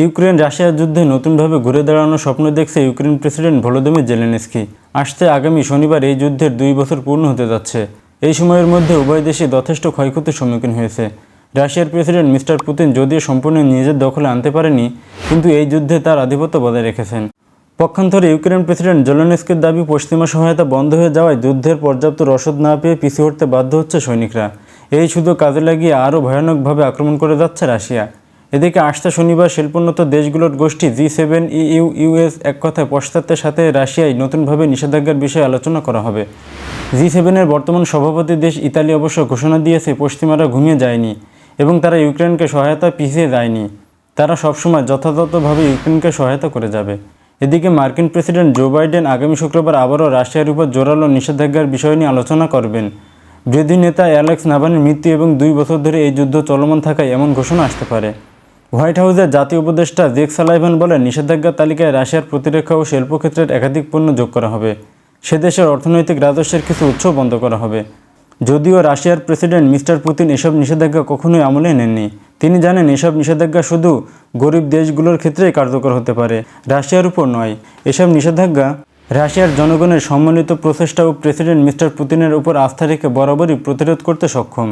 Ukraine রাশিয়ার যুদ্ধে নতুনভাবে ঘুরে দাঁড়ানোর স্বপ্ন দেখছে ইউক্রেন প্রেসিডেন্ট ভলোদিমির জেলেনস্কি। আসছে আগামী শনিবার এই যুদ্ধের 2 বছর পূর্ণ হতে যাচ্ছে। এই সময়ের মধ্যে উভয় দেশই যথেষ্ট ক্ষয়ক্ষতির সম্মুখীন হয়েছে। রাশিয়ার প্রেসিডেন্ট মিস্টার পুতিন যদিও সম্পূর্ণ নিজের দখলে আনতে পারেনি, কিন্তু এই যুদ্ধে তার আধিপত্য বজায় রেখেছেন। পক্ষান্তরে ইউক্রেন প্রেসিডেন্ট জেলেনস্কির দাবি, পশ্চিমা সহায়তা বন্ধ হয়ে যাওয়ায় যুদ্ধের পর্যাপ্ত রসদ না পেয়ে পিছু হটতে বাধ্য হচ্ছে সৈনিকরা। এই সুযোগ কাজে লাগিয়ে আরও ভয়ানকভাবে আক্রমণ করে যাচ্ছে রাশিয়া। এদিকে আসছে শনিবার শিল্পোন্নত দেশগুলোর গোষ্ঠী G7 EU US এক কথায় পশ্চাত্যের সাথে রাশিয়ায় নতুনভাবে নিষেধাজ্ঞার বিষয়ে আলোচনা করা হবে। G7-এর বর্তমান সভাপতি দেশ ইতালি অবশ্য ঘোষণা দিয়েছে পশ্চিমারা ঘুমিয়ে যায়নি এবং তারা ইউক্রেনকে সহায়তা পিছিয়ে যায়নি। তারা সবসময় যথাযথভাবে ইউক্রেনকে সহায়তা করে যাবে। এদিকে মার্কিন প্রেসিডেন্ট জো বাইডেন আগামী শুক্রবার আবারও রাশিয়ার উপর জোরালো নিষেধাজ্ঞার বিষয় নিয়ে আলোচনা করবেন। বিরোধী নেতা অ্যালেক্স নাভালনির মৃত্যু এবং 2 বছর ধরে এই যুদ্ধ চলমান থাকায় এমন ঘোষণা আসতে পারে। হোয়াইট হাউসের জাতীয় উপদেষ্টা জেক সালাইভান বলেন, নিষেধাজ্ঞার তালিকায় রাশিয়ার প্রতিরক্ষা ও শিল্পক্ষেত্রের একাধিক পণ্য যোগ করা হবে। সে দেশের অর্থনৈতিক রাজস্বের কিছু উৎসও বন্ধ করা হবে। যদিও রাশিয়ার প্রেসিডেন্ট মিস্টার পুতিন এসব নিষেধাজ্ঞা কখনোই আমলে নেননি। তিনি জানেন এসব নিষেধাজ্ঞা শুধু গরিব দেশগুলোর ক্ষেত্রেই কার্যকর হতে পারে, রাশিয়ার উপর নয়। এসব নিষেধাজ্ঞা রাশিয়ার জনগণের সম্মিলিত প্রচেষ্টা ও প্রেসিডেন্ট মিস্টার পুতিনের উপর আস্থা রেখে বরাবরই প্রতিরোধ করতে সক্ষম।